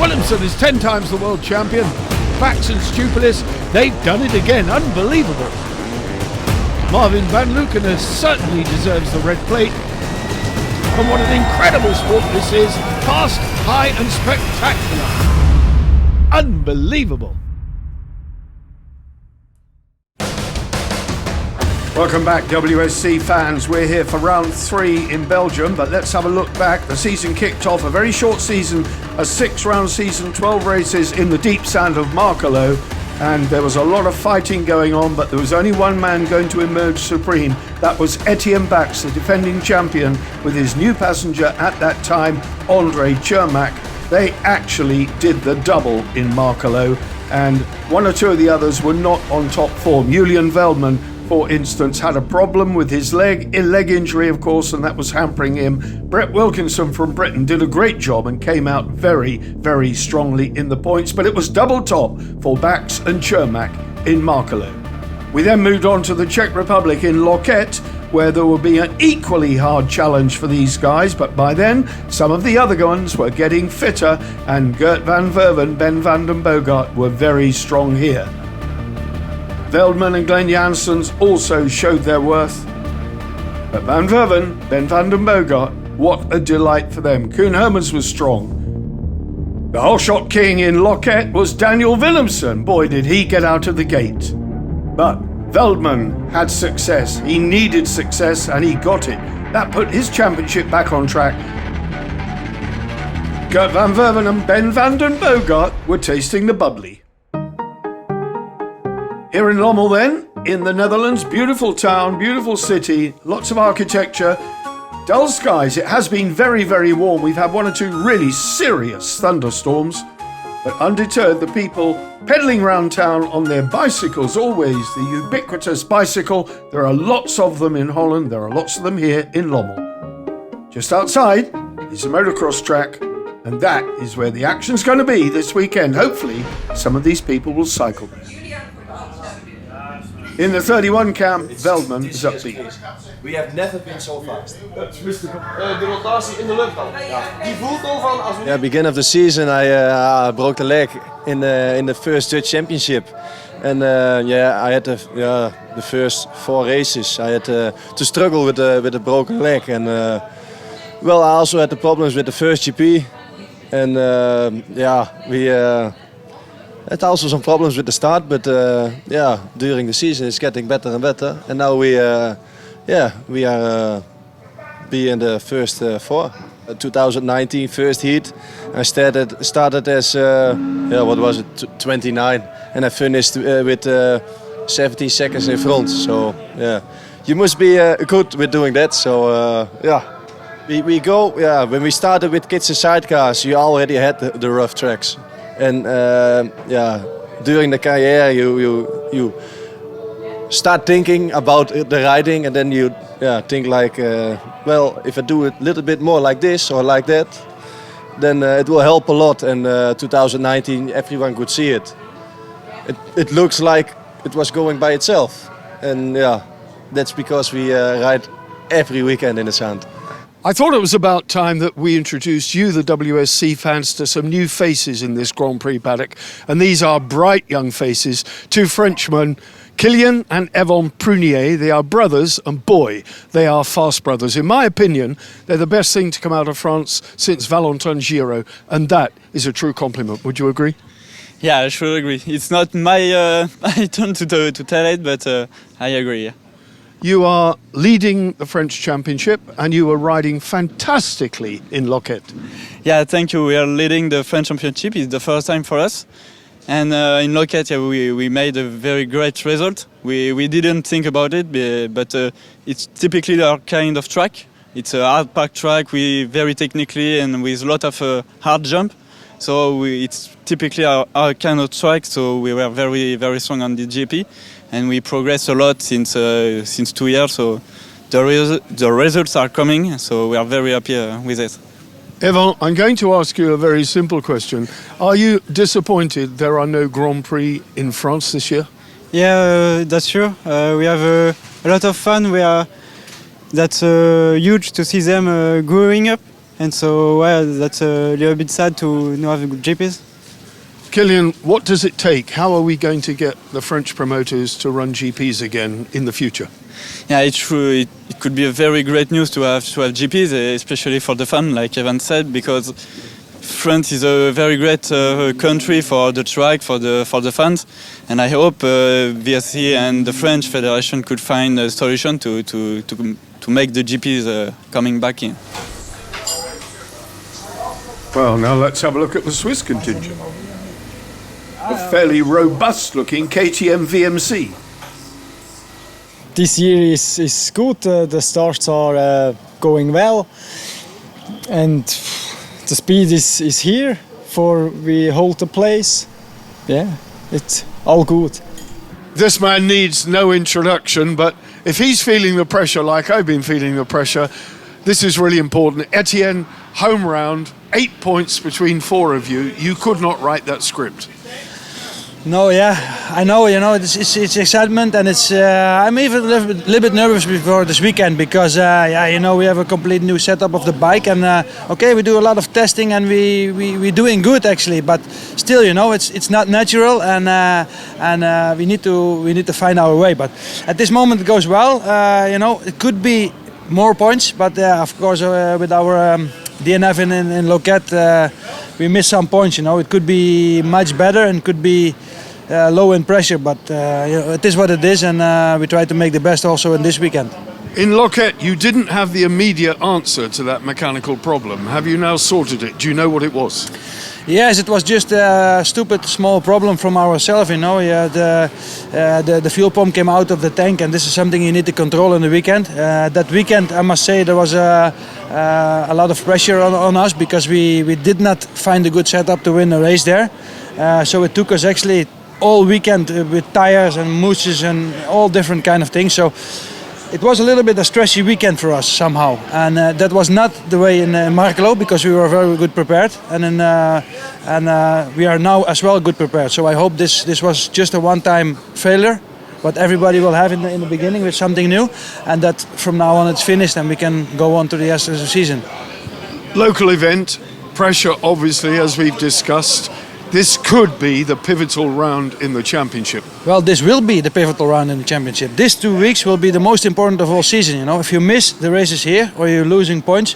Williamson is 10 times the world champion. Bax and Stupilis, they've done it again. Unbelievable. Marvin van Lukenes certainly deserves the red plate. And what an incredible sport this is. Fast, high and spectacular. Unbelievable. Welcome back, WSC fans. We're here for round 3 in Belgium, but let's have a look back. The season kicked off, a very short season, a 6-round season, 12 races in the deep sand of Markelo, and there was a lot of fighting going on, but there was only one man going to emerge supreme. That was Etienne Bax, the defending champion, with his new passenger at that time, André Cermak. They actually did the double in Markelo, and one or two of the others were not on top form. Julian Veldman, for instance, had a problem with his leg injury, of course, and that was hampering him. Brett Wilkinson from Britain did a great job and came out very, very strongly in the points, but it was double top for Bax and Cermak in Markelo. We then moved on to the Czech Republic in Loket, where there will be an equally hard challenge for these guys, but by then, some of the other ones were getting fitter, and Gert van Verven, Ben van den Bogart were very strong here. Veldman and Glenn Janssens also showed their worth. But Van Verven, Ben van den Bogart, what a delight for them. Koen Hermans was strong. The whole shot king in Loket was Daniel Willemsen. Boy, did he get out of the gate. But Veldman had success. He needed success and he got it. That put his championship back on track. Gert van Verven and Ben van den Bogart were tasting the bubbly. Here in Lommel then, in the Netherlands, beautiful town, beautiful city, lots of architecture, dull skies. It has been very, very warm. We've had one or two really serious thunderstorms, but undeterred, the people pedalling around town on their bicycles, always the ubiquitous bicycle. There are lots of them in Holland, there are lots of them here in Lommel. Just outside is a motocross track, and that is where the action's going to be this weekend. Hopefully, some of these people will cycle there. In the 31 camp, Veldman is upbeat. We have never been so fast. De rotatie in de lucht dan. Die voelt al van als we... Yeah, beginning of the season I broke the leg in the first Dutch championship. And I had the first 4 races. I had to struggle with the broken leg. And I also had the problems with the first GP. And we had also some problems with the start, but during the season it's getting better and better. And now we are be in the first 4. 2019 first heat. I started as 29, and I finished with 17 seconds in front. So you must be good with doing that. So we go. When we started with kids and sidecars, you already had the rough tracks. And during the career, you start thinking about the riding, and then you think like, if I do it a little bit more like this or like that, then it will help a lot. And 2019, everyone could see it. It looks like it was going by itself, and that's because we ride every weekend in the sand. I thought it was about time that we introduced you, the WSC fans, to some new faces in this Grand Prix paddock. And these are bright young faces, 2 Frenchmen, Kylian and Yvon Prunier. They are brothers, and boy, they are fast brothers. In my opinion, they're the best thing to come out of France since Valentin Giraud, and that is a true compliment. Would you agree? Yeah, I should agree. It's not my turn to tell it, but I agree. Yeah. You are leading the French Championship and you are riding fantastically in Loket. Yeah, thank you. We are leading the French Championship. It's the first time for us. And in Loket, we made a very great result. We didn't think about it, but it's typically our kind of track. It's a hard packed track, very technically and with a lot of hard jump. So it's typically our kind of track, so we were very, very strong on the GP. And we progressed a lot since 2 years, so the results are coming, so we are very happy with it. Yvon, I'm going to ask you a very simple question. Are you disappointed there are no Grand Prix in France this year? Yeah, that's true. We have a lot of fun. That's huge to see them growing up and so well, that's a little bit sad to not have good GPs. Kilian, what does it take? How are we going to get the French promoters to run GPs again in the future? Yeah, it's true. It could be a very great news to have GPs, especially for the fun, like Evan said, because France is a very great country for the track, for the fans, and I hope VSC and the French Federation could find a solution to make the GPs coming back in. Well, now let's have a look at the Swiss contingent. A fairly robust-looking KTM VMC. This year is good. The starts are going well, and the speed is here. We hold the place. Yeah, it's all good. This man needs no introduction, but if he's feeling the pressure like I've been feeling the pressure, this is really important. Etienne, home round, 8 points between 4 of you. You could not write that script. No, yeah, I know. You know, it's excitement, and it's. I'm even a little bit nervous before this weekend because, yeah, you know, we have a complete new setup of the bike, and okay, we do a lot of testing, and we're doing good actually, but still, you know, it's not natural, and we need to find our way. But at this moment, it goes well. You know, it could be more points, but of course, with our DNF in Loquet, we missed some points. You know, it could be much better and could be low in pressure, but you know, it is what it is, and we try to make the best also in this weekend. In Loquet, you didn't have the immediate answer to that mechanical problem. Have you now sorted it? Do you know what it was? Yes, it was just a stupid small problem from ourselves, you know. Yeah, the fuel pump came out of the tank, and this is something you need to control in the weekend. That weekend, I must say, there was a lot of pressure on us because we did not find a good setup to win a race there. So it took us actually all weekend with tires and mousses and all different kind of things. So it was a little bit a stressy weekend for us somehow, and that was not the way in Markelo because we were very good prepared, and we are now as well good prepared. So I hope this was just a one-time failure, what everybody will have in the beginning with something new, and that from now on it's finished and we can go on to the rest of the season. Local event, pressure obviously, as we've discussed. This could be the pivotal round in the championship. Well, this will be the pivotal round in the championship. These 2 weeks will be the most important of all season. You know, if you miss the races here or you're losing points,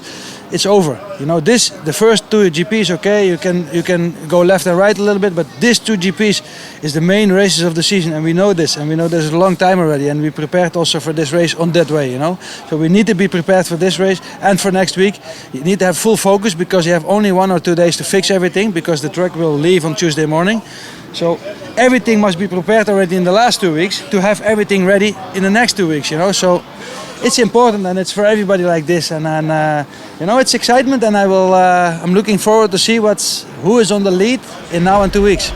it's over. You know, the first 2 GPs, okay, you can go left and right a little bit, but these 2 GPs is the main races of the season, and we know this, and we know this a long time already, and we prepared also for this race on that way. You know, so we need to be prepared for this race and for next week. You need to have full focus because you have only 1 or 2 days to fix everything because the truck will leave on Tuesday morning. So everything must be prepared already in the last 2 weeks to have everything ready in the next 2 weeks. You know, so it's important, and it's for everybody like this, and you know, it's excitement, and I'm looking forward to see who is on the lead in now and 2 weeks.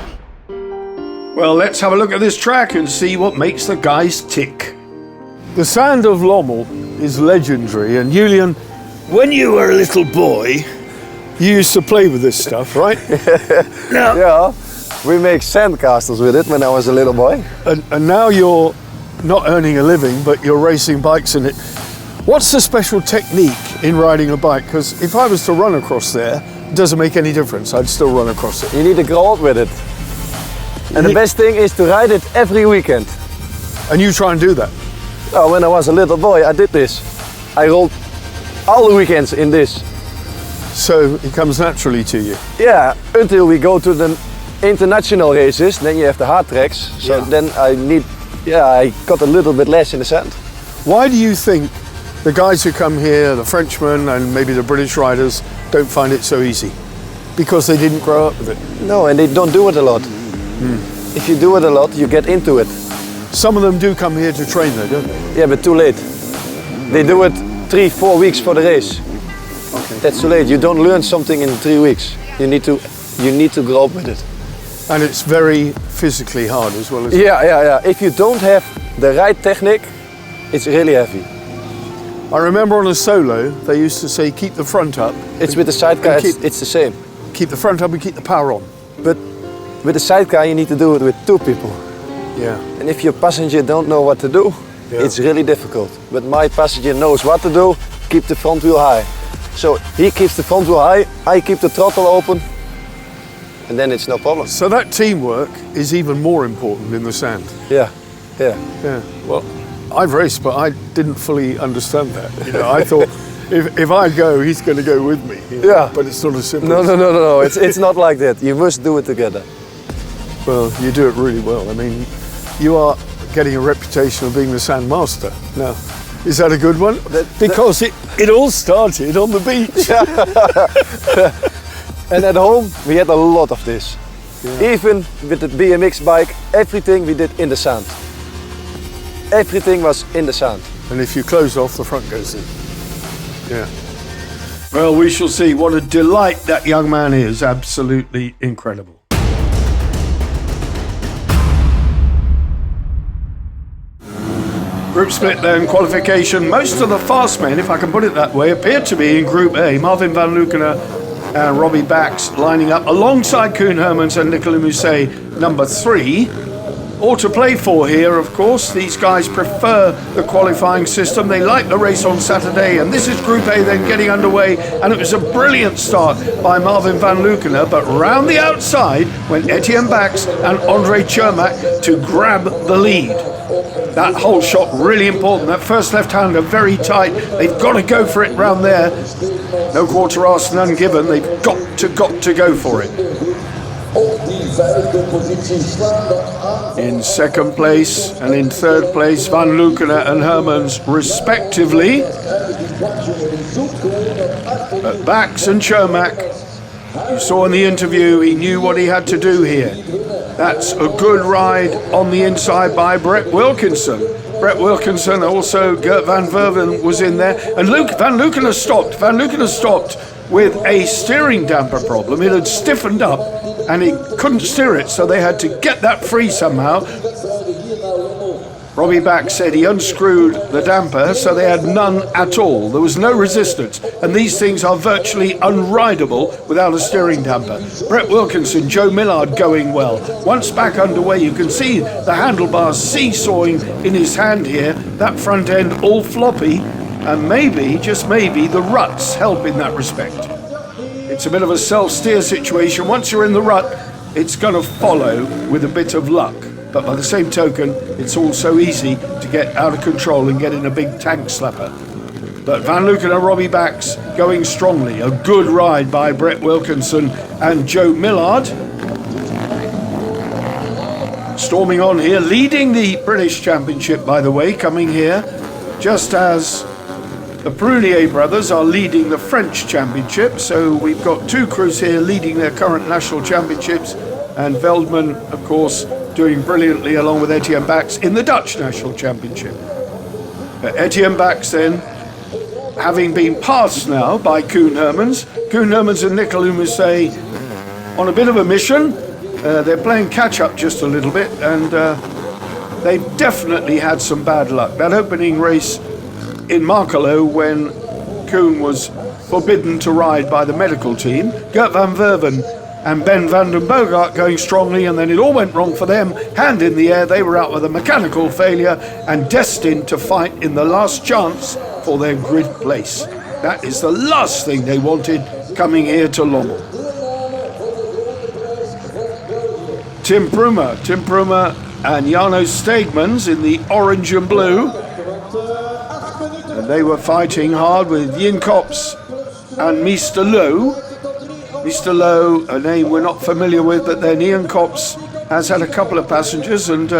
Well, let's have a look at this track and see what makes the guys tick. The sand of Lommel is legendary, and Julian, when you were a little boy, you used to play with this stuff, right? Yeah, we make sandcastles with it when I was a little boy. And now you're not earning a living, but you're racing bikes in it. What's the special technique in riding a bike? Because if I was to run across there, it doesn't make any difference. I'd still run across it. You need to grow up with it. And the best thing is to ride it every weekend. And you try and do that? Oh, when I was a little boy, I did this. I rolled all the weekends in this. So it comes naturally to you? Yeah, until we go to the international races, then you have the hard tracks. So Yeah. then I got a little bit less in the sand. Why do you think the guys who come here, the Frenchmen and maybe the British riders, don't find it so easy? Because they didn't grow up with it? No, and they don't do it a lot. If you do it a lot, you get into it. Some of them do come here to train though, don't they? Yeah, but too late. They do it 3-4 weeks for the race. Okay. That's too late. You don't learn something in 3 weeks. You need to grow up with it. And it's very physically hard as well as... Yeah. If you don't have the right technique, it's really heavy. I remember on a solo, they used to say, keep the front up. It's with the sidecar, And it's the same. Keep the front up and keep the power on. But with the sidecar, you need to do it with 2 people. Yeah. And if your passenger don't know what to do, Yeah. it's really difficult. But my passenger knows what to do, keep the front wheel high. So he keeps the front wheel high, I keep the throttle open, and then it's no problem. So that teamwork is even more important in the sand. Yeah, yeah. Yeah. Well, I've raced, but I didn't fully understand that. You know, I thought if I go, he's going to go with me. You know? Yeah. But it's not as simple. No. It's not like that. You must do it together. Well, you do it really well. I mean, you are getting a reputation of being the sand master. Now, is that a good one? Because it all started on the beach. And at home, we had a lot of this. Yeah. Even with the BMX bike, everything we did in the sand. Everything was in the sand. And if you close off, the front goes in. Yeah. Well, we shall see. What a delight that young man is. Absolutely incredible. Group split then, qualification. Most of the fast men, if I can put it that way, appear to be in Group A. Marvin van Leeuwen and Robbie Bax lining up alongside Koen Hermans and Nicolas Mousset, number 3. All to play for here, of course. These guys prefer the qualifying system. They like the race on Saturday, and this is Group A then getting underway, and it was a brilliant start by Marvin van Leeuwen, but round the outside went Etienne Bax and André Chermak to grab the lead. That whole shot really important. That first left-hander very tight. They've got to go for it round there. No quarter asked, none given. They've got to go for it. In second place and in third place, Van Leeuwen and Hermans respectively. But Bax and Chermak, you saw in the interview, he knew what he had to do here. That's a good ride on the inside by Brett Wilkinson. Brett Wilkinson, also Gert van Verven was in there. And Van Leeuwen has stopped. Van Leeuwen has stopped with a steering damper problem. It had stiffened up and he couldn't steer it, so they had to get that free somehow. Robbie Bax said he unscrewed the damper, so they had none at all. There was no resistance, and these things are virtually unrideable without a steering damper. Brett Wilkinson, Joe Millard going well. Once back underway, you can see the handlebars seesawing in his hand here. That front end all floppy, and maybe, just maybe, the ruts help in that respect. It's a bit of a self-steer situation. Once you're in the rut, it's going to follow with a bit of luck. But by the same token, it's all so easy to get out of control and get in a big tank slapper. But Van Leeuwen and Robbie Bax going strongly. A good ride by Brett Wilkinson and Joe Millard. Storming on here, leading the British Championship, by the way, coming here, just as the Prunier brothers are leading the French Championship. So we've got two crews here leading their current national championships, and Veldman, of course, doing brilliantly along with Etienne Bax in the Dutch National Championship. Etienne Bax then, having been passed now by Koen Hermans and Nicolas Mousset on a bit of a mission. They're playing catch-up just a little bit, and they've definitely had some bad luck. That opening race in Markelo, when Koen was forbidden to ride by the medical team, Gert van Verven and Ben van den Bogart going strongly, and then it all went wrong for them. Hand in the air, they were out with a mechanical failure and destined to fight in the last chance for their grid place. That is the last thing they wanted coming here to Lommel. Tim Prumer and Jano Stegmans in the orange and blue. And they were fighting hard with Yin Kops and Mr. Lowe. Mr. Lowe, a name we're not familiar with, but then Ian Kops has had a couple of passengers, and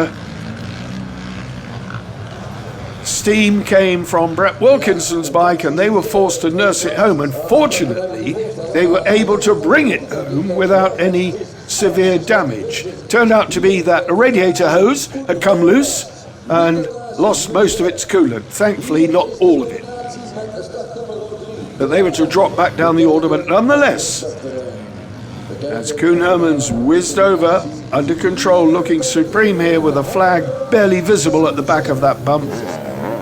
steam came from Brett Wilkinson's bike, and they were forced to nurse it home. And fortunately, they were able to bring it home without any severe damage. Turned out to be that a radiator hose had come loose and lost most of its coolant. Thankfully, not all of it. But they were to drop back down the order, but nonetheless, as Koen Hermans whizzed over, under control, looking supreme here with a flag barely visible at the back of that bump,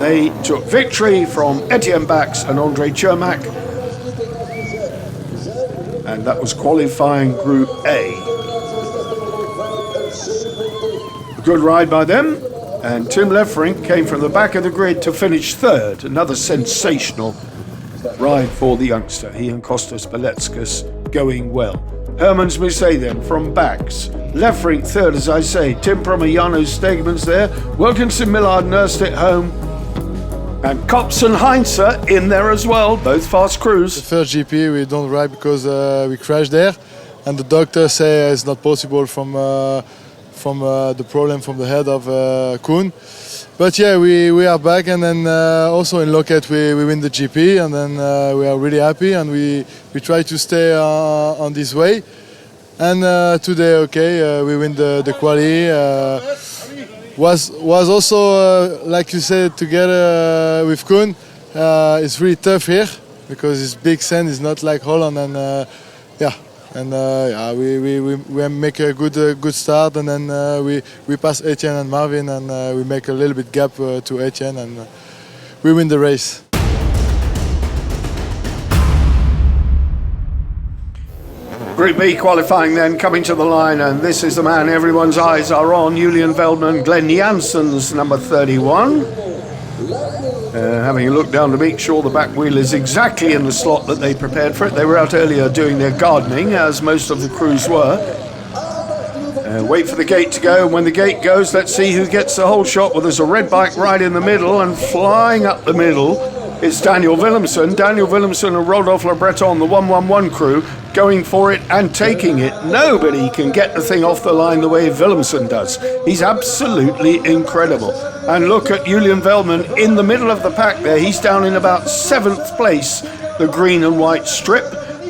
they took victory from Etienne Bax and André Chermak, and that was qualifying Group A. A good ride by them, and Tim Lefrink came from the back of the grid to finish third. Another sensational ride for the youngster. He and Kostas Beletskas going well. Hermans Museeuw then from backs. Lefrink third, as I say. Tim Promajano Stegmans there. Wilkinson Millard nursed it home. And Kops and Heinze in there as well, both fast crews. The first GP we don't ride because we crashed there, and the doctor say it's not possible from the problem from the head of Koen. But yeah, we are back, and then also in Loket we win the GP, and then we are really happy, and we try to stay on this way. And today, we win the quali. Was also like you said, together with Koen. It's really tough here because it's big sand. It's not like Holland, and we make a good start, and then we pass Etienne and Marvin, and we make a little bit gap to Etienne, and we win the race. Group B qualifying then, coming to the line, and this is the man everyone's eyes are on, Julian Veldman, Glenn Janssens, number 31. Having a look down to make sure the back wheel is exactly in the slot that they prepared for it. They were out earlier doing their gardening, as most of the crews were. Wait for the gate to go, and when the gate goes, let's see who gets the whole shot. Well, there's a red bike right in the middle, and flying up the middle, it's Daniel Willemsen. Daniel Willemsen and Rodolphe Le Breton, the 111 crew, going for it and taking it. Nobody can get the thing off the line the way Willemsen does. He's absolutely incredible. And look at Julian Veldman in the middle of the pack there. He's down in about 7th place, the green and white strip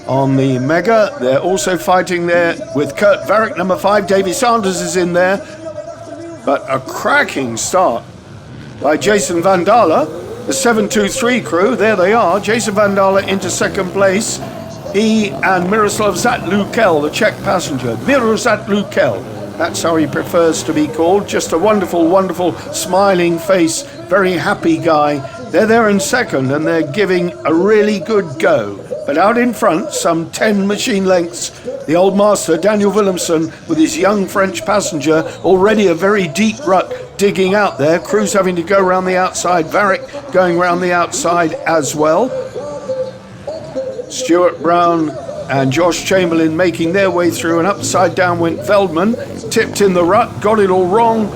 on the Mega. They're also fighting there with Kurt Varrick, number 5. Davy Sanders is in there. But a cracking start by Jason Van Dalen. The 723 crew, there they are. Jason Van Dalen into 2nd place. He and Miroslav Zatlukel, the Czech passenger. Miro Zatlukel, that's how he prefers to be called. Just a wonderful, wonderful, smiling face, very happy guy. They're there in 2nd, and they're giving a really good go. But out in front, some 10 machine lengths, the old master, Daniel Willemsen, with his young French passenger, already a very deep rut, digging out there. Crews having to go around the outside. Varrick going around the outside as well. Stuart Brown and Josh Chamberlain making their way through, and upside down went Veldman, tipped in the rut, got it all wrong.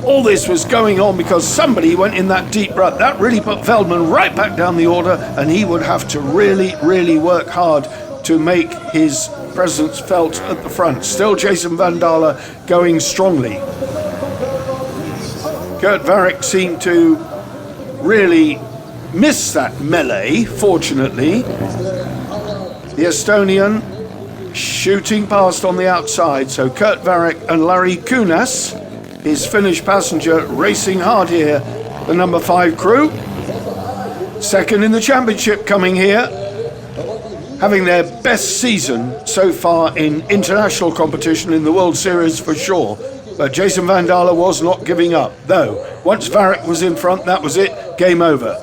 All this was going on because somebody went in that deep rut. That really put Veldman right back down the order, and he would have to really, really work hard to make his presence felt at the front. Still Jason Van Dalen going strongly. Kurt Varrick seemed to really miss that melee, fortunately. The Estonian shooting past on the outside, so Kurt Varrick and Larry Kunas, his Finnish passenger, racing hard here. The number 5 crew, 2nd in the championship coming here, having their best season so far in international competition in the World Series for sure. But Jason Van Dalen was not giving up, though. Once Varrick was in front, that was it, game over.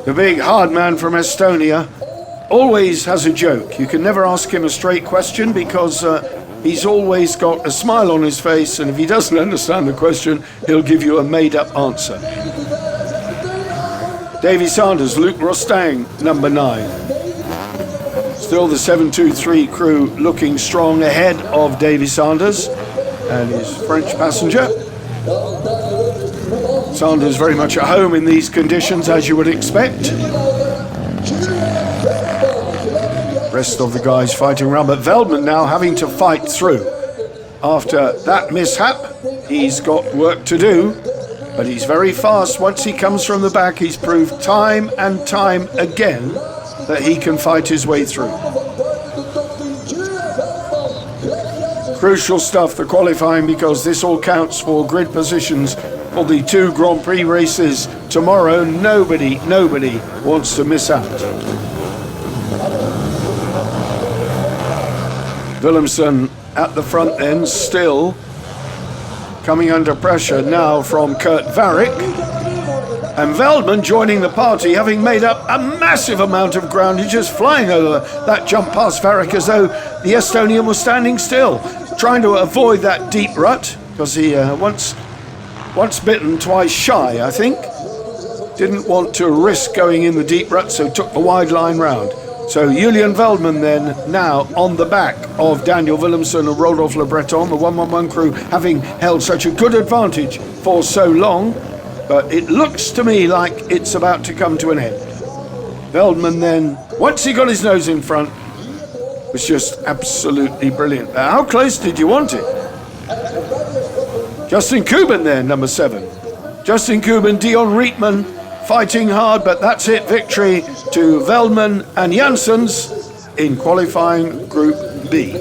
The big hard man from Estonia always has a joke. You can never ask him a straight question because he's always got a smile on his face, and if he doesn't understand the question, he'll give you a made-up answer. Davy Sanders, Luc Rostang, number 9. Still the 723 crew looking strong ahead of Davy Sanders and his French passenger. Sanders very much at home in these conditions, as you would expect. Rest of the guys fighting around, but Veldman now having to fight through. After that mishap, he's got work to do, but he's very fast. Once he comes from the back, he's proved time and time again that he can fight his way through. Crucial stuff, the qualifying, because this all counts for grid positions for the 2 Grand Prix races tomorrow. Nobody wants to miss out. Willemsen at the front then, still coming under pressure now from Kurt Varrick. And Veldman joining the party, having made up a massive amount of ground. He's just flying over that jump past Varrick as though the Estonian was standing still, trying to avoid that deep rut, because he once bitten, twice shy, I think. didn't want to risk going in the deep rut, so took the wide line round. So Julian Veldman then now on the back of Daniel Willemsen and Rodolphe Le Breton, the 111 crew having held such a good advantage for so long. But it looks to me like it's about to come to an end. Veldman then, once he got his nose in front, was just absolutely brilliant. How close did you want it? Justin Kuban there, number 7. Justin Kuban, Dion Rietman fighting hard, but that's it. Victory to Veldman and Janssens in qualifying Group B.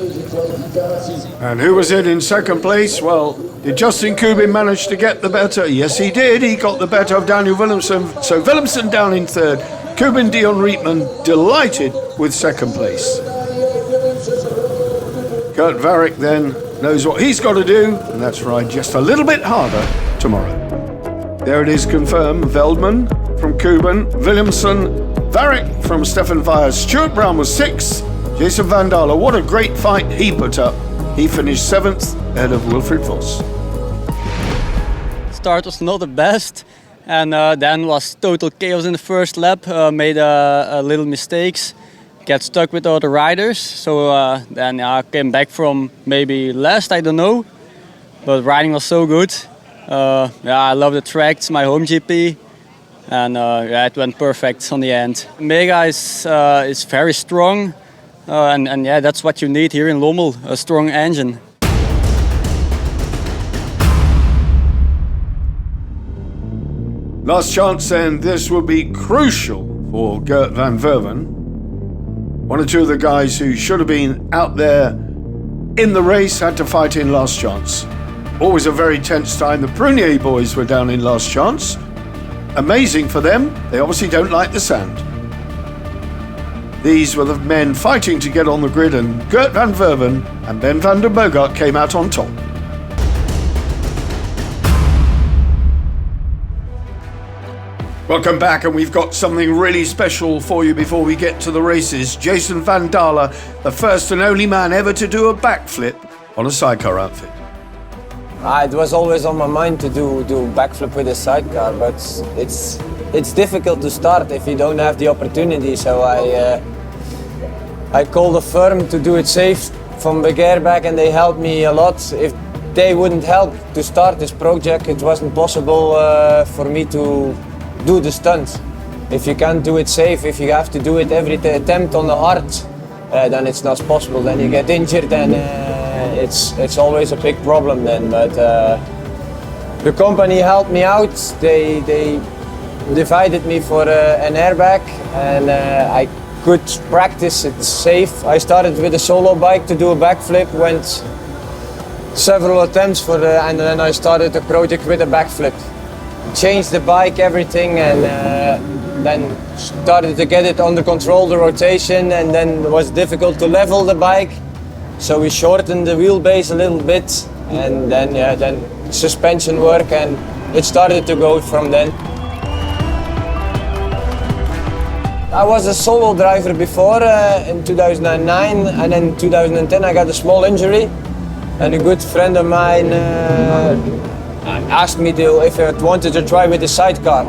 And who was it in second place? Well, did Justin Kuban manage to get the better? Yes, he did. He got the better of Daniel Willemsen. So Willemsen down in third. Kuban, Dion Rietman delighted with second place. Kurt Varrick then knows what he's got to do, and that's ride just a little bit harder tomorrow. There it is confirmed. Veldman from Kuban, Willemsen, Varrick from Stefan Weyer. Stuart Brown was 6th. Jason Van Daele, what a great fight he put up. He finished 7th ahead of Wilfried Vos. Start was not the best, and then was total chaos in the first lap. Made a little mistakes, get stuck with other riders. So then I came back from maybe last, I don't know. But riding was so good. I love the track, it's my home GP. And it went perfect on the end. Mega is very strong. And yeah, that's what you need here in Lommel, a strong engine. Last chance, and this will be crucial for Gert van Verven. One or two of the guys who should have been out there in the race had to fight in last chance. Always a very tense time. The Prunier boys were down in last chance. Amazing for them. They obviously don't like the sand. These were the men fighting to get on the grid, and Gert van Verven and Ben van der Bogart came out on top. Welcome back, and we've got something really special for you before we get to the races. Jason Van Daele, the first and only man ever to do a backflip on a sidecar outfit. It was always on my mind to do backflip with a sidecar, but it's difficult to start if you don't have the opportunity. So I called a firm to do it safe from Beguer back, and they helped me a lot. If they wouldn't help to start this project, it wasn't possible for me to do the stunt. If you can't do it safe, if you have to do it every attempt on the hard, then it's not possible. Then you get injured, and it's always a big problem then. But the company helped me out. They divided me for an airbag, and I could practice it safe. I started with a solo bike to do a backflip, went several attempts and then I started the project with a backflip. Changed the bike, everything, and then started to get it under control, the rotation, and then it was difficult to level the bike. So we shortened the wheelbase a little bit, and then suspension work, and it started to go from then. I was a solo driver before in 2009, and in 2010 I got a small injury, and a good friend of mine asked me if I wanted to try with the sidecar.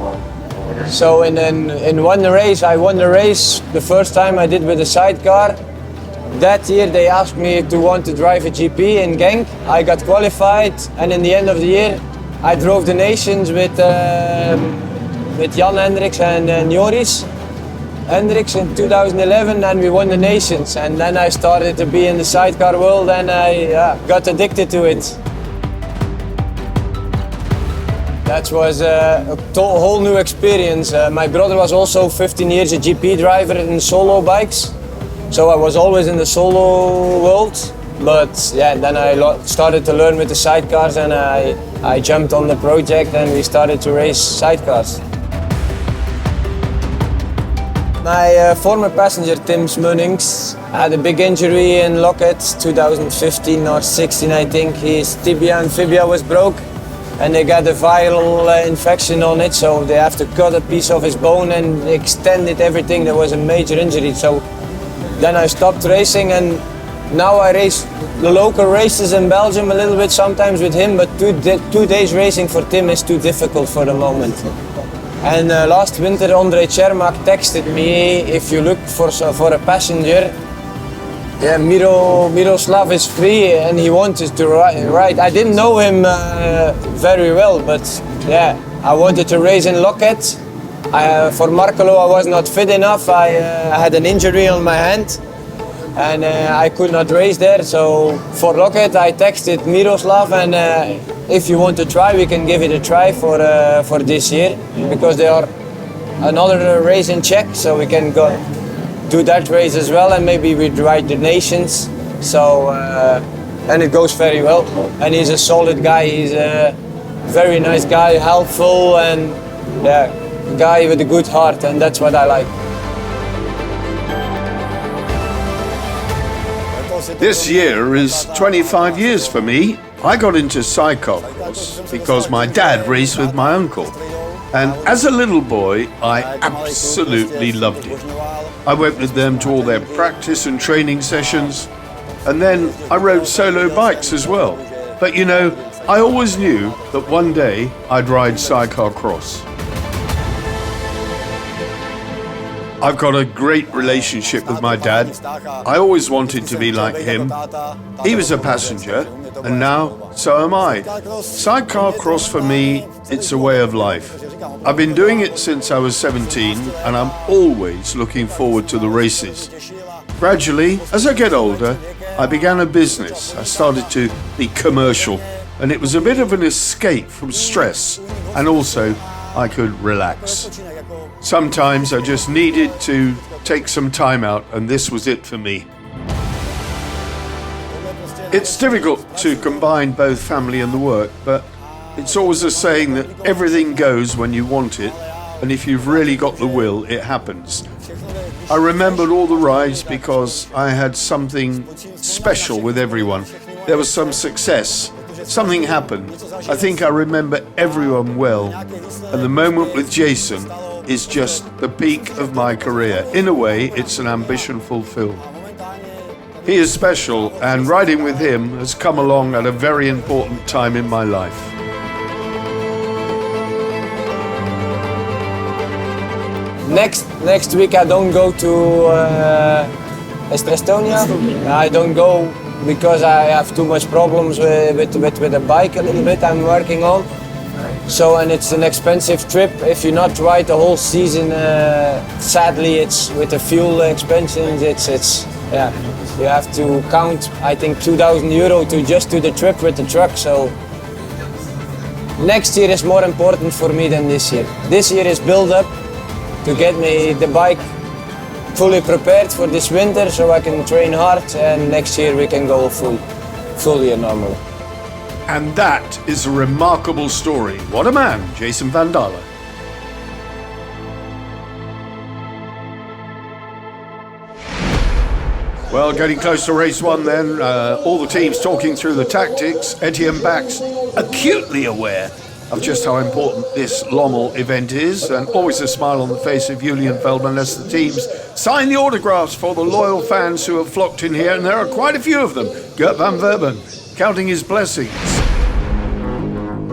So in one race, I won the race the first time I did with the sidecar. That year they asked me to want to drive a GP in Genk. I got qualified, and in the end of the year I drove the Nations with Jan Hendricks and Joris Hendricks in 2011, and we won the Nations. And then I started to be in the sidecar world, and I got addicted to it. That was a whole new experience. My brother was also 15 years a GP driver in solo bikes. So I was always in the solo world. But yeah, then I started to learn with the sidecars, and I jumped on the project, and we started to race sidecars. My former passenger, Tim Smunnings, had a big injury in Locket, 2015 or 16 I think. His tibia and fibia was broke, and they got a viral infection on it, so they have to cut a piece of his bone and extended everything. There was a major injury. So then I stopped racing, and now I race the local races in Belgium a little bit sometimes with him, but 2 days racing for Tim is too difficult for the moment. And last winter, Andre Cermak texted me, if you look for a passenger, yeah, Miroslav is free and he wanted to ride. I didn't know him very well, but yeah, I wanted to race in Loket. For Markelo, I was not fit enough. I had an injury on my hand and I could not race there. So for Loket, I texted Miroslav and if you want to try, we can give it a try for this year because they are another race in Czech, so we can go do that race as well, and maybe we'd ride the Nations. So and it goes very well. And he's a solid guy. He's a very nice guy, helpful, and yeah, a guy with a good heart, and that's what I like. This year is 25 years for me. I got into sidecar because my dad raced with my uncle. And as a little boy, I absolutely loved it. I went with them to all their practice and training sessions. And then I rode solo bikes as well. But you know, I always knew that one day I'd ride Sidecarcross. I've got a great relationship with my dad. I always wanted to be like him. He was a passenger, and now so am I. Sidecarcross for me, it's a way of life. I've been doing it since I was 17, and I'm always looking forward to the races. Gradually, as I get older, I began a business. I started to be commercial, and it was a bit of an escape from stress, and also I could relax. Sometimes I just needed to take some time out, and this was it for me. It's difficult to combine both family and the work, but it's always a saying that everything goes when you want it, and if you've really got the will, it happens. I remembered all the rides because I had something special with everyone. There was some success. Something happened. I think I remember everyone well, and the moment with Jason is just the peak of my career. In a way, it's an ambition fulfilled. He is special, and riding with him has come along at a very important time in my life. Next week I don't go to Estonia. I don't go because I have too much problems with the bike a little bit I'm working on. So, and it's an expensive trip. If you not ride the whole season, sadly, it's with the fuel expenses. It's yeah, you have to count. I think 2,000 euro to just do the trip with the truck. So, next year is more important for me than this year. This year is build up to get me the bike fully prepared for this winter, so I can train hard. And next year we can go full year normally. And that is a remarkable story. What a man, Jason van Daele. Well, getting close to race one then, all the teams talking through the tactics. Etienne Bax acutely aware of just how important this Lommel event is, and always a smile on the face of Julian Veldman as the teams sign the autographs for the loyal fans who have flocked in here, and there are quite a few of them. Gert van Verben counting his blessings.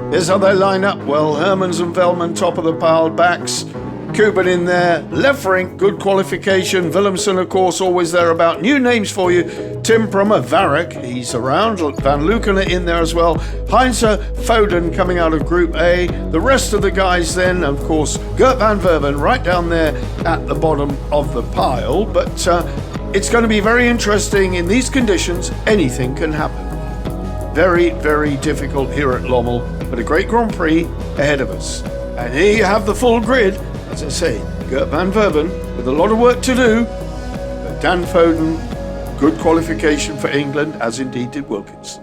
Here's how they line up. Well, Hermans and Velman top of the pile, Bax, Kuban in there, Lefferink, good qualification, Willemsen, of course, always there about. New names for you, Tim Prummer, Varric, he's around, Van Lukenen in there as well, Heinze Foden coming out of Group A, the rest of the guys then, of course, Gert van Verben right down there at the bottom of the pile, but it's going to be very interesting. In these conditions, anything can happen. Very, very difficult here at Lommel, but a great Grand Prix ahead of us. And here you have the full grid. As I say, Gert van Verben with a lot of work to do, but Dan Foden, good qualification for England, as indeed did Wilkins.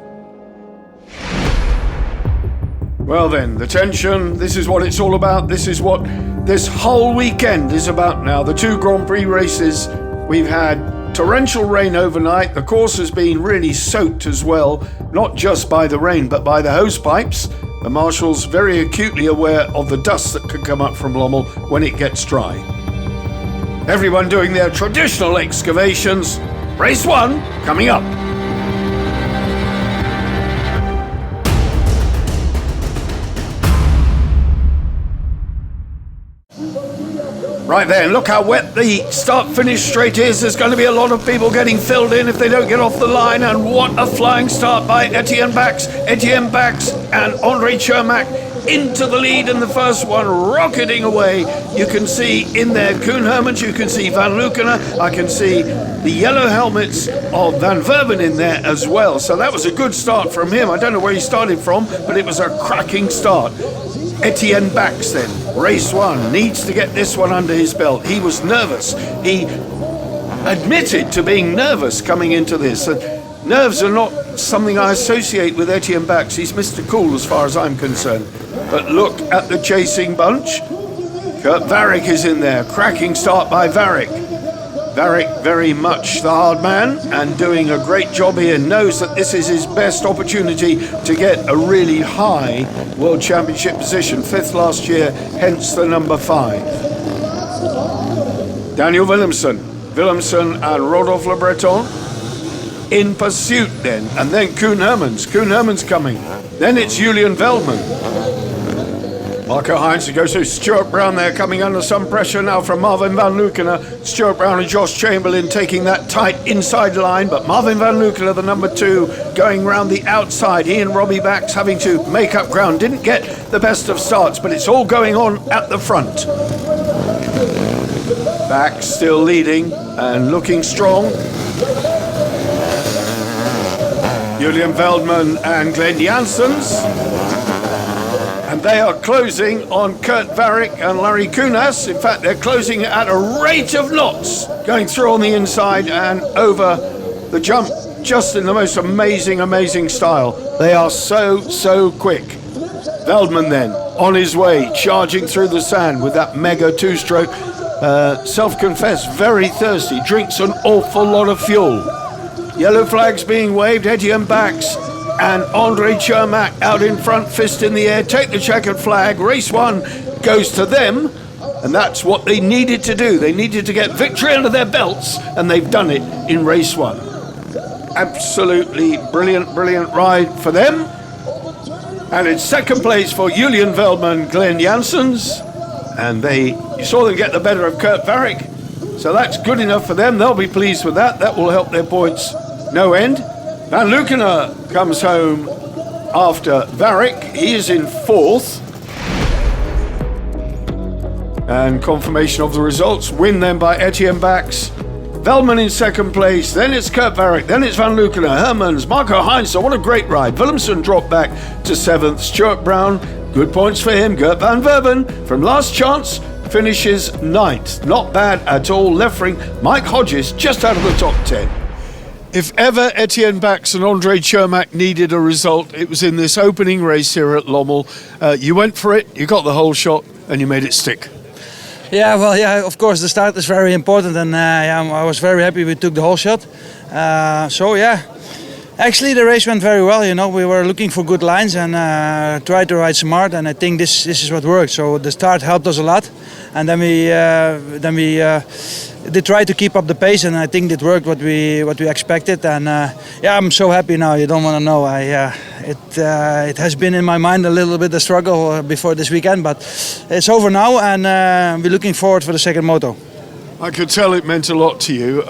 Well then, the tension, this is what it's all about. This is what this whole weekend is about now. The two Grand Prix races, we've had torrential rain overnight. The course has been really soaked as well, not just by the rain, but by the hose pipes. The marshals very acutely aware of the dust that can come up from Lommel when it gets dry. Everyone doing their traditional excavations. Race one coming up. Right then, look how wet the start-finish straight is. There's going to be a lot of people getting filled in if they don't get off the line. And what a flying start by Etienne Bax. Etienne Bax and Andre Chermak into the lead in the first one, rocketing away. You can see in there Koen Hermans, you can see Van Lukenen, I can see the yellow helmets of Van Verben in there as well. So that was a good start from him. I don't know where he started from, but it was a cracking start. Etienne Bax then, race one, needs to get this one under his belt. He was nervous. He admitted to being nervous coming into this. And nerves are not something I associate with Etienne Bax. He's Mr. Cool as far as I'm concerned. But look at the chasing bunch. Kurt Varrick is in there. Cracking start by Varrick. Varrick very much the hard man and doing a great job here. Knows that this is his best opportunity to get a really high World Championship position. 5th last year, hence the number 5. Daniel Willemsen and Rodolphe Le Breton in pursuit then. And then Koen Hermans. Koen Hermans coming. Then it's Julian Veldman. Marco Heinz goes to Stuart Brown there, coming under some pressure now from Marvin van Lukenen. Stuart Brown and Josh Chamberlain taking that tight inside line, but Marvin van Lukenen, the number 2, going round the outside. He and Robbie Bax having to make up ground. Didn't get the best of starts, but it's all going on at the front. Bax still leading and looking strong. Julian Veldman and Glenn Janssens. And they are closing on Kurt Varrick and Larry Kunas. In fact, they're closing at a rate of knots, going through on the inside and over the jump, just in the most amazing style. They are so quick. Veldman then, on his way, charging through the sand with that mega 2-stroke. Self-confessed, very thirsty, drinks an awful lot of fuel. Yellow flags being waved, Etienne Bax and Andre Chermak out in front, fist in the air, take the checkered flag. Race 1 goes to them, and that's what they needed to do. They needed to get victory under their belts, and they've done it in race 1. Absolutely brilliant ride for them. And in second place for Julian Veldman, Glenn Janssens, and you saw them get the better of Kurt Varrick, so that's good enough for them. They'll be pleased with that. That will help their points no end. Van Lukenen comes home after Varrick. He is in 4th. And confirmation of the results. Win then by Etienne Bax. Veldman in second place. Then it's Kurt Varrick. Then it's Van Lukenen, Hermans, Marco Heinz. So what a great ride. Willemsen dropped back to 7th. Stuart Brown, good points for him. Gert van Verben from last chance finishes 9th. Not bad at all. Leffering, Mike Hodges just out of the top 10. If ever Etienne Bax and Andre Chermak needed a result, it was in this opening race here at Lommel. You went for it, you got the whole shot, and you made it stick. Yeah, well, yeah, of course, the start is very important, and I was very happy we took the whole shot. So, yeah, actually the race went very well, you know. We were looking for good lines and tried to ride smart, and I think this is what worked. So the start helped us a lot, and then we they tried to keep up the pace, and I think it worked what we expected. And yeah, I'm so happy now. You don't want to know. It has been in my mind a little bit a struggle before this weekend, but it's over now, and we're looking forward for the second moto. I could tell it meant a lot to you.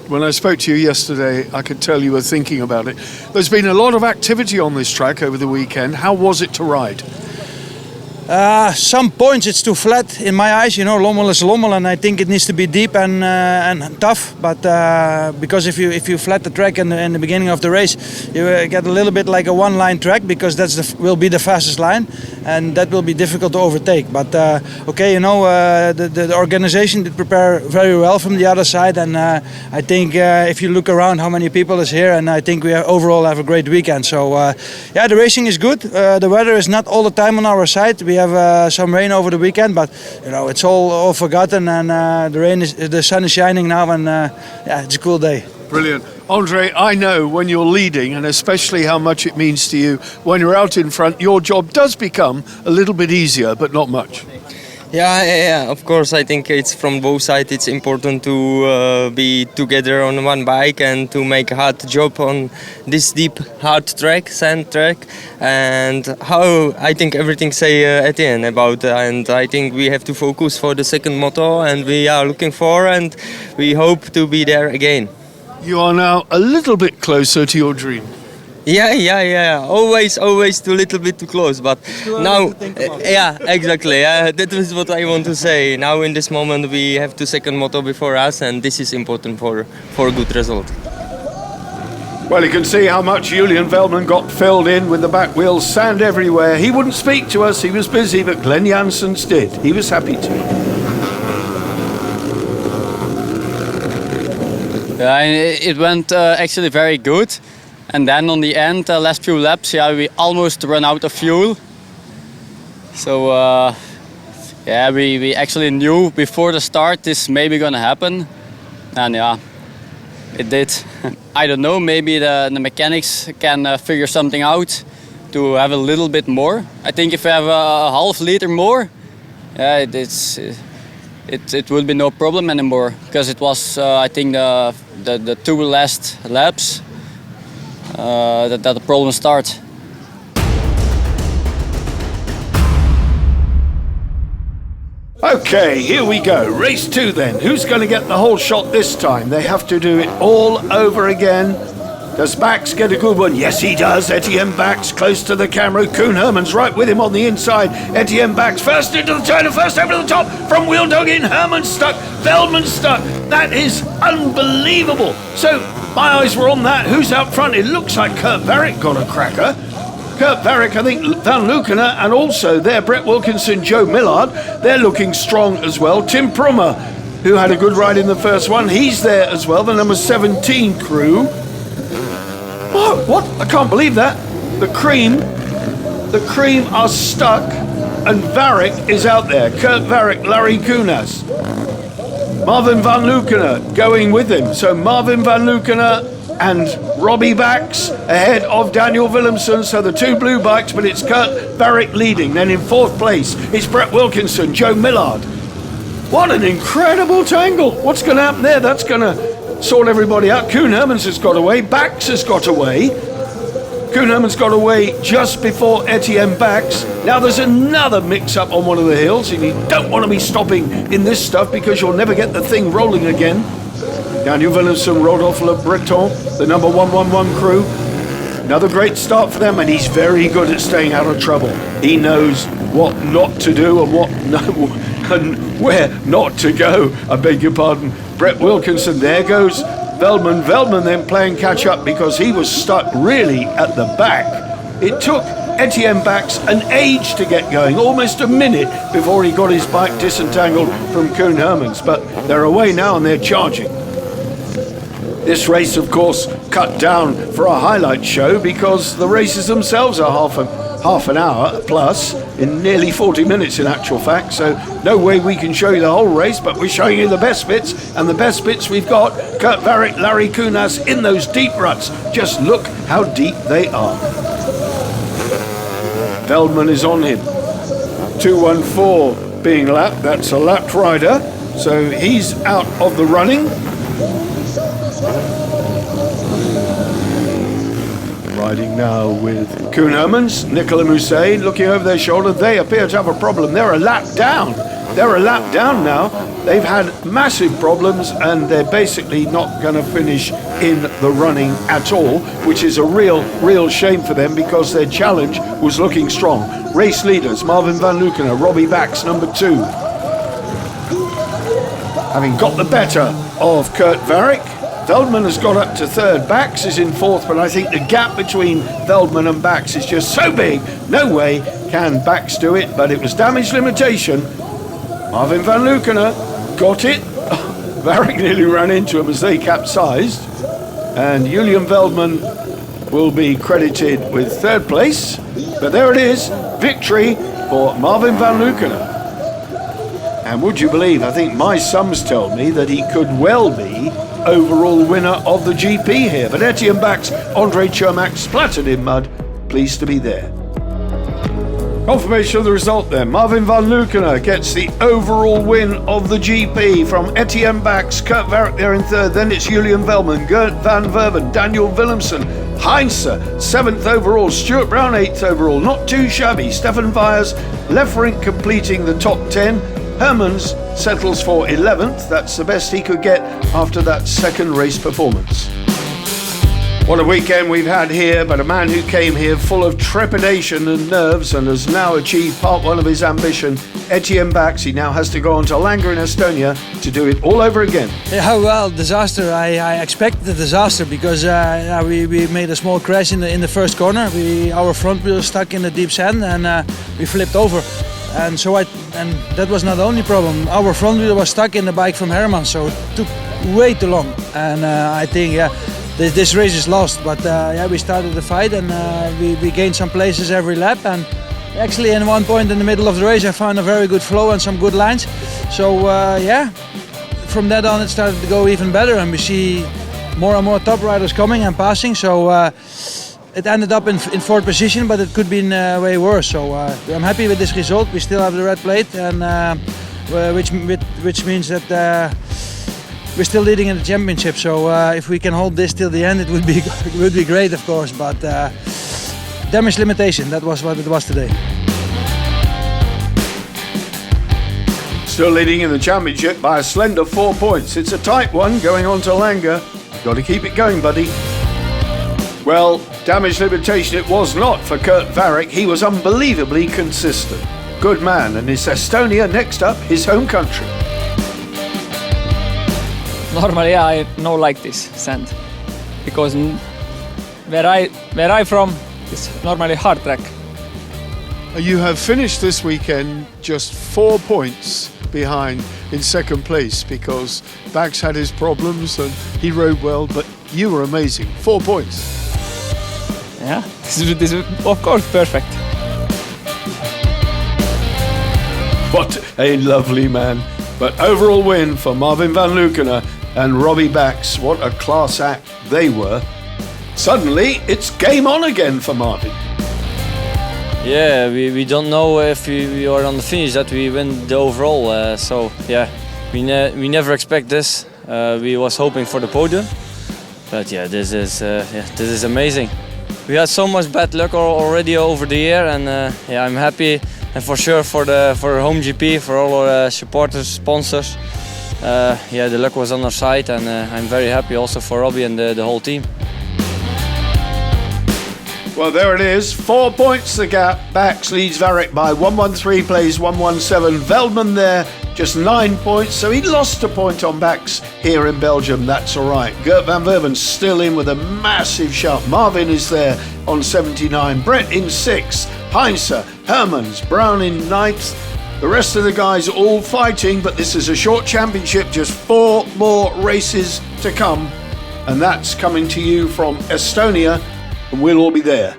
When I spoke to you yesterday, I could tell you were thinking about it. There's been a lot of activity on this track over the weekend. How was it to ride? Some points it's too flat in my eyes. You know, Lommel is Lommel, and I think it needs to be deep and tough. But because if you flat the track in the beginning of the race, you get a little bit like a one-line track, because will be the fastest line, and that will be difficult to overtake. But okay, you know, the organization did prepare very well from the other side, and I think if you look around how many people is here, and I think we overall have a great weekend. So yeah, the racing is good. The weather is not all the time on our side. We have some rain over the weekend, but you know, it's all forgotten, and the sun is shining now, and yeah, it's a cool day. Brilliant. Andre, I know when you're leading, and especially how much it means to you when you're out in front, your job does become a little bit easier, but not much. Yeah. Of course, I think it's from both sides. It's important to be together on one bike and to make a hard job on this deep, hard track, sand track. And how I think everything say Etienne about. And I think we have to focus for the second moto, and we are looking for, and we hope to be there again. You are now a little bit closer to your dream. Yeah. Always too little bit too close, but now, yeah, exactly. That is what I want to say. Now in this moment we have the second moto before us, and this is important for a good result. Well, you can see how much Julian Veldman got filled in with the back wheels, sand everywhere. He wouldn't speak to us, he was busy, but Glenn Janssens did. He was happy to. It went actually very good. And then on the end, last few laps, we almost ran out of fuel. So we actually knew before the start this may be gonna happen, and it did. I don't know, maybe the mechanics can figure something out to have a little bit more. I think if we have a half liter more, it will be no problem anymore, because it was I think the two last laps. That the problem starts. Okay, here we go. Race 2 then. Who's going to get the whole shot this time? They have to do it all over again. Does Bax get a good one? Yes, he does. Etienne Bax close to the camera. Koen Hermans right with him on the inside. Etienne Bax first into the turn and first over to the top. From wheel dog in. Hermans stuck. Veldman stuck. That is unbelievable. So my eyes were on that. Who's out front? It looks like Kurt Varick got a cracker. Kurt Varick, I think Van Lukenen, and also there Brett Wilkinson, Joe Millard. They're looking strong as well. Tim Prummer, who had a good ride in the first one, he's there as well. The number 17 crew. Oh, what? I can't believe that. The cream are stuck, and Varick is out there. Kurt Varick, Larry Kunas. Marvin Van Lukenen going with him. So Marvin Van Lukenen and Robbie Bax ahead of Daniel Willemsen. So the two blue bikes, but it's Kurt Varick leading. Then in fourth place, it's Brett Wilkinson, Joe Millard. What an incredible tangle. What's going to happen there? That's going to sort everybody out. Koen Hermans has got away. Bax has got away. Koen Hermans got away just before Etienne Bax. Now there's another mix-up on one of the hills, and you don't want to be stopping in this stuff because you'll never get the thing rolling again. Daniel Willemsen, Rodolphe Le Breton, the number 111 crew. Another great start for them, and he's very good at staying out of trouble. He knows what not to do and and where not to go. I beg your pardon. Brett Wilkinson, there goes Veldman. Veldman then playing catch up because he was stuck really at the back. It took Etienne Bax an age to get going, almost a minute before he got his bike disentangled from Koen Hermans, but they're away now and they're charging. This race, of course, cut down for a highlight show because the races themselves are half an hour plus, in nearly 40 minutes in actual fact, so no way we can show you the whole race, but we're showing you the best bits, and the best bits we've got Kurt Varick, Larry Kunas in those deep ruts. Just look how deep they are. Veldman is on him. 214 being lapped, that's a lapped rider, so he's out of the running. Riding now with Koen Hermans, Nicola Mousset looking over their shoulder. They appear to have a problem. They're a lap down. They're a lap down now. They've had massive problems and they're basically not going to finish in the running at all, which is a real shame for them because their challenge was looking strong. Race leaders, Marvin Van Lukenen, Robbie Bax, number 2. Having got the better of Kurt Varick, Veldman has got up to third. Bax is in fourth, but I think the gap between Veldman and Bax is just so big. No way can Bax do it, but it was damage limitation. Marvin Van Lukenen got it. Varick nearly ran into him as they capsized. And Julian Veldman will be credited with third place. But there it is, victory for Marvin Van Lukenen. And would you believe, I think my sums tell me that he could well be overall winner of the GP here. But Etienne Bax, Andre Chermak splattered in mud, pleased to be there. Confirmation of the result then. Marvin van Lukener gets the overall win of the GP from Etienne Bax, Kurt Varrick there in third, then it's Julian Velman, Gert van Verven, Daniel Willemsen, Heinze, 7th overall, Stuart Brown 8th overall, not too shabby, Stefan Vyers, Lefrink completing the top 10, Hermans settles for 11th, that's the best he could get after that second race performance. What a weekend we've had here, but a man who came here full of trepidation and nerves and has now achieved part one of his ambition, Etienne Bax. He now has to go on to Langer in Estonia to do it all over again. Yeah, well, disaster. I expected a disaster because we made a small crash in the first corner. Our front wheel was stuck in the deep sand and we flipped over. And that was not the only problem. Our front wheel was stuck in the bike from Herman, so it took way too long. And I think, this race is lost, but we started the fight and we gained some places every lap, and actually in one point in the middle of the race I found a very good flow and some good lines. So from that on it started to go even better, and we see more and more top riders coming and passing. So it ended up in fourth position, but it could be way worse. So I'm happy with this result. We still have the red plate, and which means that we're still leading in the championship, so if we can hold this till the end, it would be great, of course. But damage limitation, that was what it was today. Still leading in the championship by a slender 4 points. It's a tight one going on to Langer. Got to keep it going, buddy. Well, damage limitation it was not for Kurt Varrick. He was unbelievably consistent. Good man, and it's Estonia next up, his home country. Normally I don't like this sand because where I from is normally hard track. You have finished this weekend just 4 points behind in second place because Bax had his problems and he rode well, but you were amazing. 4 points. Yeah, this is of course perfect. What a lovely man. But overall win for Marvin van Lukener and Robbie Bax. What a class act they were. Suddenly, it's game on again for Marvin. Yeah, we don't know if we are on the finish that we win the overall. So yeah, we never expect this. We was hoping for the podium, but yeah, this is amazing. We had so much bad luck already over the year, and yeah, I'm happy, and for sure for home GP, for all our supporters, sponsors. Yeah, the luck was on our side, and I'm very happy also for Robbie and the whole team. Well, there it is. 4 points the gap. Bax leads Varrick by 113 plays 117. Veldman there, just 9 points. So he lost a point on Bax here in Belgium. That's all right. Gert van Verven still in with a massive shout. Marvin is there on 79. Brett in 6th. Heinze, Hermans, Brown in 9th. The rest of the guys all fighting, but this is a short championship, just 4 more races to come. And that's coming to you from Estonia, and we'll all be there.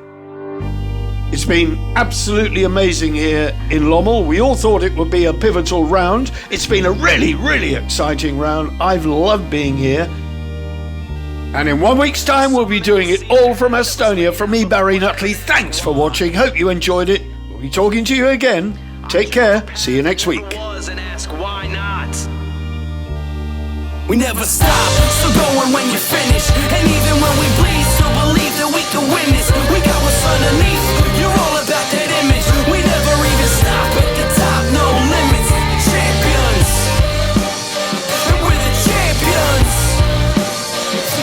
It's been absolutely amazing here in Lommel. We all thought it would be a pivotal round. It's been a really, really exciting round. I've loved being here. And in 1 week's time, we'll be doing it all from Estonia. From me, Barry Nutley, thanks for watching. Hope you enjoyed it. We'll be talking to you again. Take care. See you next week. We never stop, still going when you finish. And even when we bleed, still believe that we can win this. We got what's underneath, you're all about that image. We never even stop at the top, no limits. Champions, and we're the champions.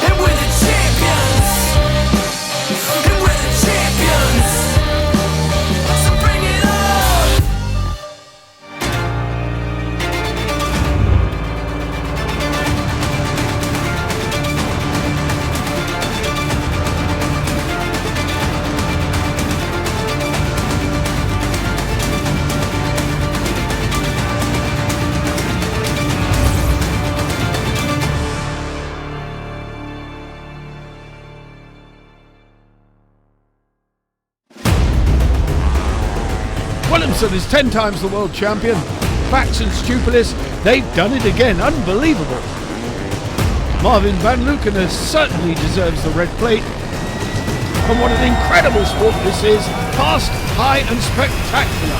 And we're the champions. And we're the champions. So bring it on. Willemsen is 10 times the world champion. Bax and Stupilis, they've done it again. Unbelievable. Marvin van Lukener certainly deserves the red plate. And what an incredible sport this is. Fast, high and spectacular.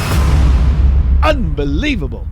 Unbelievable.